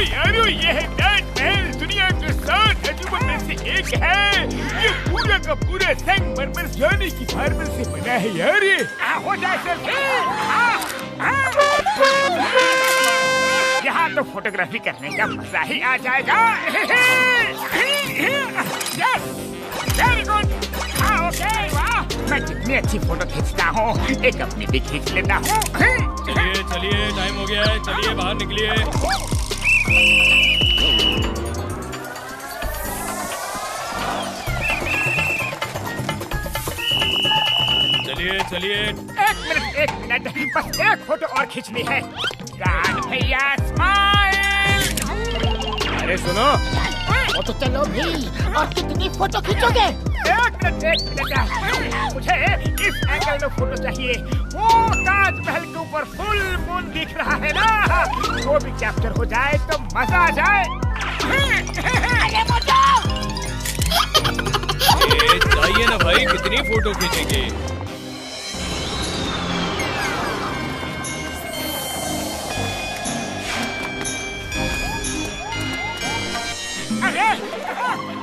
यारो, ये है ताजमहल, दुनिया के 7 अजूबों में से एक है। ये पूरा का पूरा संगमरमर सोने की मार्बल से बना है यार। हो जाए सेल्फी। यहाँ तो फोटोग्राफी करने का मजा ही आ जाएगा। Very good. ओके, वाह, मैं कितनी अच्छी फोटो खींचता हूँ। एक अपनी भी खींच लेता हूँ। चलिए चलिए, टाइम हो गया है, चलिए बाहर निकलिए। चलिए चलिए। एक मिनट, बस एक फोटो और खींचनी है। गार्ड भैया स्माइल। अरे सुनो, वो तो चलो भी। और कितनी फोटो खींचोगे? एक मिनट, मुझे इस एंगल में फोटो चाहिए। वो ताजमहल के ऊपर फुल मून दिख रहा है ना, वो भी कैप्चर हो जाए तो मजा आ जाए। अरे मोटू! चाहिए ना भाई, कितनी फोटो खींचेंगे?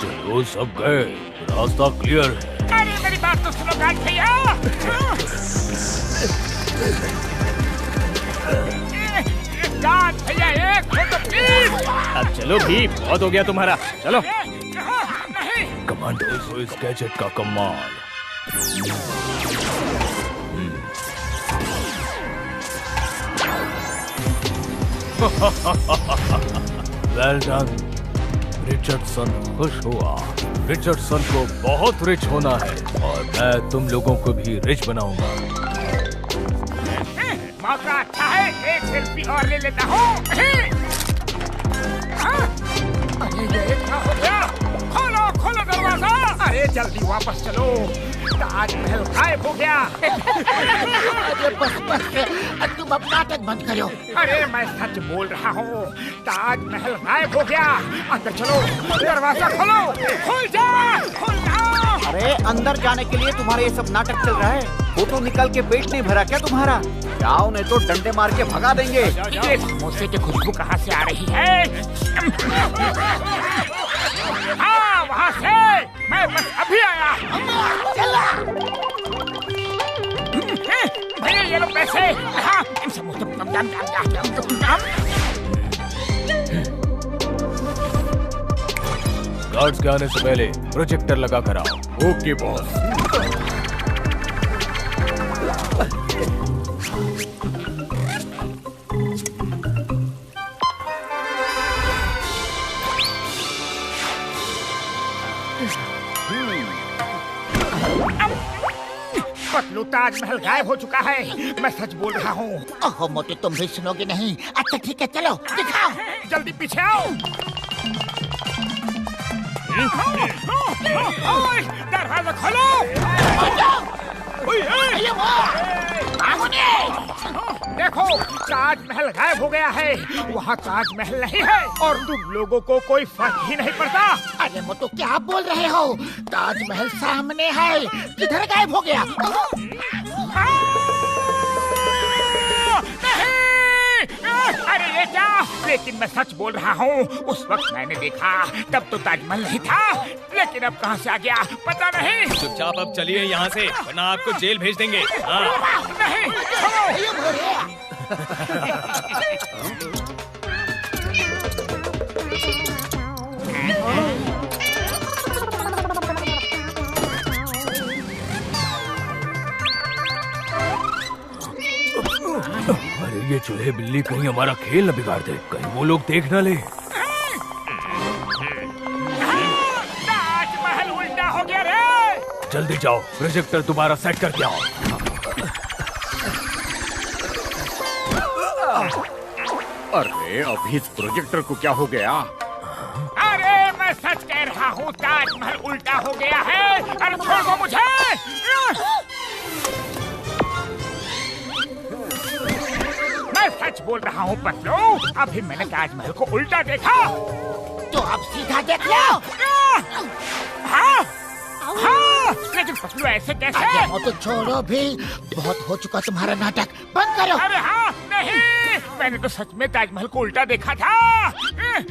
चलो सब गए, रास्ता क्लियर है। अरे मेरी बात तो सुनो गार्ड भैया। गार्ड भैया, एक फोटो प्लीज। अब चलो भी, बहुत हो गया तुम्हारा, चलो। कमांडो, इस गैजेट का कमाल। Well done. रिचर्डसन खुश हुआ। रिचर्डसन को बहुत रिच होना है और मैं तुम लोगों को भी रिच बनाऊंगा। मौका अच्छा है, एक सेल्फी और ले लेता हूँ। अरे ये क्या हो गया? खोलो खोलो दरवाजा। अरे जल्दी वापस चलो, ताजमहल गायब हो गया। अरे बस, तुम अब नाटक बंद करो। अरे मैं सच बोल रहा हूँ, ताजमहल गायब हो गया। अंदर चलो, दरवाजा खोलो। खुल जा। अरे अंदर जाने के लिए तुम्हारे ये सब नाटक चल रहा है? फोटो निकाल के पेट नहीं भरा क्या तुम्हारा? जाओ, नहीं तो डंडे मार के भगा देंगे। ये समोसे की खुशबू कहाँ से आ रही है? हाँ, वहाँ से। मैं बस अभी आया। भैया ये लो पैसे। हाँ, गार्ड्स के आने से पहले प्रोजेक्टर लगा कर आओ। Okay boss. पतलू, ताजमहल गायब हो चुका है। मैं सच बोल रहा हूँ। ओहो मोटू, तुम भी सुनोगे नहीं? अच्छा ठीक है, चलो दिखाओ। जल्दी पीछे आओ। दरवाजा खोलो। देखो, ताजमहल गायब हो गया है। वहाँ ताजमहल नहीं है और तुम लोगों को कोई फर्क ही नहीं पड़ता। अरे मोटू, क्या बोल रहे हो? ताजमहल सामने है, किधर गायब हो गया? अरे ये क्या? लेकिन मैं सच बोल रहा हूँ, उस वक्त मैंने देखा, तब तो ताजमहल नहीं था, लेकिन अब कहाँ से आ गया पता नहीं। चुपचाप अब चलिए यहाँ से, वरना आपको जेल भेज देंगे। हाँ। नहीं, अरे ये चूहे बिल्ली कहीं हमारा खेल न बिगाड़ दे, कहीं वो लोग देख न ले। ताजमहल उल्टा हो गया रे। जल्दी जाओ, प्रोजेक्टर दोबारा सेट करके आओ। अरे अभी इस प्रोजेक्टर को क्या हो गया? अरे मैं सच कह रहा हूँ, ताजमहल उल्टा हो गया है। अरे छोड़ दो मुझे। मैं सच बोल रहा हूँ पतलू, अभी मैंने ताजमहल को उल्टा देखा। तो अब सीधा देख लो। हाँ, हाँ, लेकिन पतलू ऐसे कैसे? अरे मोटू छोड़ो भी, बहुत हो चुका तुम्हारा नाटक, बंद करो। अरे हाँ, नहीं, मैंने तो सच में ताजमहल को उल्टा देखा था।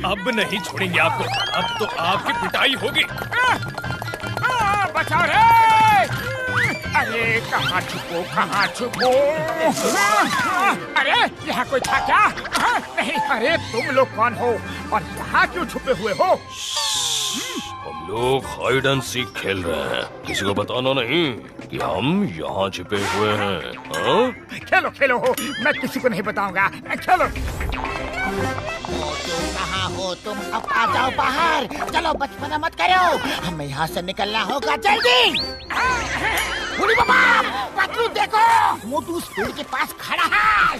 अब नहीं छोड़ेंगे आपको। अब तो आपकी पिटाई होगी। बचाओ रे! अरे कहाँ छुपो? अरे यहाँ कोई था क्या? नहीं। अरे तुम लोग कौन हो और यहाँ क्यों छुपे हुए हो? हम लोग हाइड एंड सीक खेल रहे हैं। किसी को बताना नहीं कि हम यहाँ छिपे हुए हैं। हाँ? खेलो मैं किसी को नहीं बताऊंगा। खेलो। कहाँ हो तुम? अब आ जाओ बाहर। चलो बचपना मत करो, हमें यहाँ से निकलना होगा जल्दी। बूढ़ी बाबा, पतलू देखो, मोटू उस पेड़ के पास खड़ा है।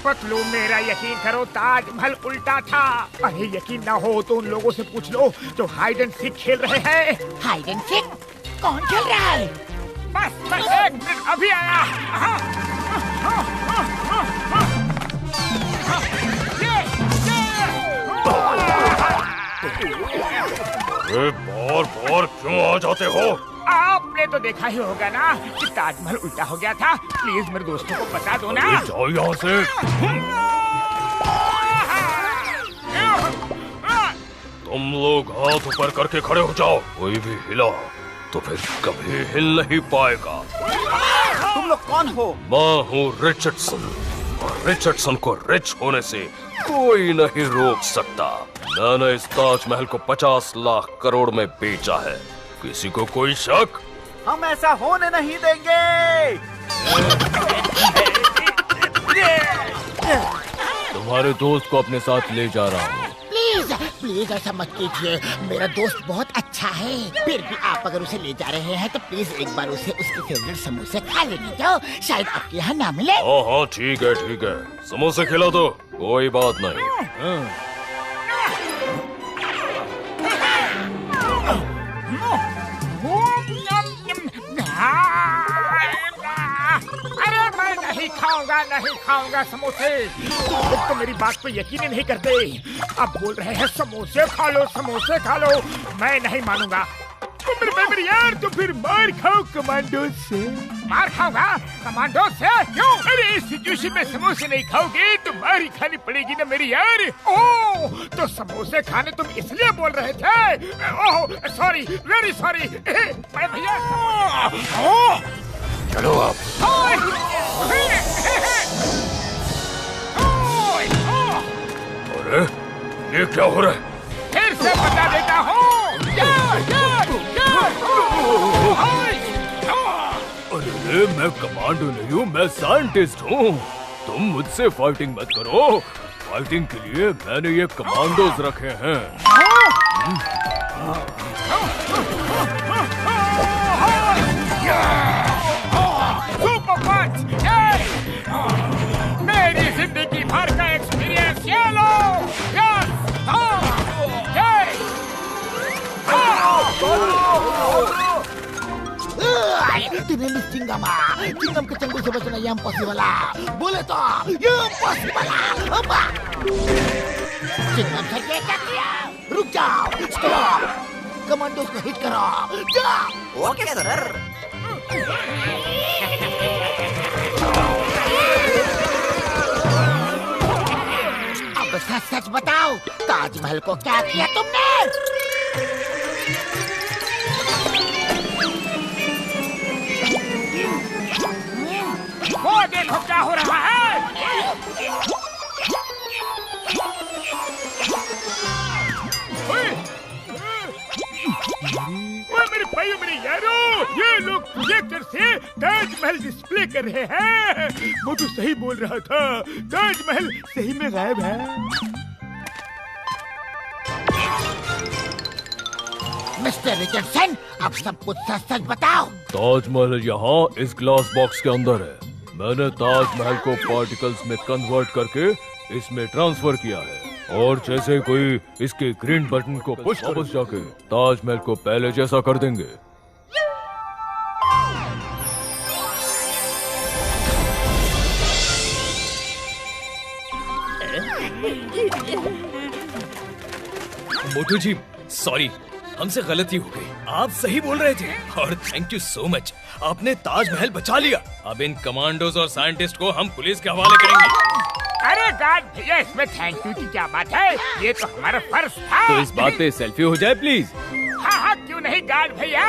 पतलू मेरा यकीन करो, ताजमहल उल्टा था। अरे यकीन ना हो तो उन लोगों से पूछ लो जो हाइड एंड सीक खेल रहे हैं। Hide and seek? कौन खेल रहा है? बस 1 मिनट, अभी आया। बार क्यों आ जाते हो? आपने तो देखा ही होगा ना कि ताजमहल उल्टा हो गया था। प्लीज मेरे दोस्तों को बता दो ना। जाओ यहाँ से। तुम लोग हाथ ऊपर करके खड़े हो जाओ। कोई भी हिला तो फिर कभी हिल नहीं पाएगा। तुम लोग कौन हो? मैं हूँ रिचर्डसन, और रिचर्डसन को रिच होने से कोई नहीं रोक सकता। मैंने इस ताजमहल को 50 लाख करोड़ में बेचा है। किसी को कोई शक? हम ऐसा होने नहीं देंगे। तुम्हारे दोस्त को अपने साथ ले जा रहा हूँ। प्लीज ऐसा मत कीजिए, मेरा दोस्त बहुत अच्छा है। फिर भी आप अगर उसे ले जा रहे हैं तो प्लीज एक बार उसे उसके फेवरेट समोसे खा लेने दो, शायद आपके यहाँ ना मिले। हाँ ठीक है समोसे खिला दो, कोई बात नहीं। अरे मैं नहीं खाऊंगा समोसे। तुम लोग तो मेरी बात पे यकीन ही नहीं करते। अब बोल रहे हैं समोसे खा लो। मैं नहीं मानूंगा। मेरे यार तो फिर मार खाओ कमांडो से। मार खाऊंगा कमांडो से? क्यों? अरे इस सिचुएशन में समोसे नहीं खाओगे तो मार ही खानी पड़ेगी ना मेरी यार। ओह तो समोसे खाने तुम इसलिए बोल रहे थे? Oh sorry, very sorry. भैया चलो आप। अरे ये क्या हो रहा है? फिर से बता देता हूँ। अरे मैं कमांडो नहीं हूँ, मैं साइंटिस्ट हूँ। तुम मुझसे फाइटिंग मत करो। फाइटिंग के लिए मैंने ये कमांडोज रखे हैं। Super punch! मेरी जिंदगी भर का एक्सपीरियंस ये लो। चिंगम के चंगुल से बचना ये इम्पॉसिबल है। बोले तो ये इम्पॉसिबल है। चिंगम सर क्या किया? रुक जाओ, स्टॉप। कमांडोज को हिट करो। जाओ। Okay sir. अब सच बताओ, ताजमहल को क्या किया तुमने? वो देखो क्या हो रहा है। मेरे भाइयों मेरे यारों, ये लोग प्रोजेक्टर से ताजमहल डिस्प्ले कर रहे हैं। वो तो सही बोल रहा था, ताजमहल सही में गायब है। मिस्टर रिचर्डसन, अब सब कुछ सच बताओ। ताजमहल यहाँ इस ग्लास बॉक्स के अंदर है। मैंने ताजमहल को पार्टिकल्स में कन्वर्ट करके इसमें ट्रांसफर किया है, और जैसे कोई इसके ग्रीन बटन को पुश वापस जाके ताजमहल को पहले जैसा कर देंगे। मोटू जी सॉरी, हमसे गलती हो गई। आप सही बोल रहे थे और थैंक यू सो मच। आपने ताजमहल बचा लिया। अब इन कमांडोज और साइंटिस्ट को हम पुलिस के हवाले करेंगे। अरे गार्ड भैया, इसमें थैंक यू की क्या बात है? ये तो हमारा फर्ज था। तो इस बात पे सेल्फी हो जाए प्लीज। हाँ हाँ, क्यों नहीं गार्ड भैया।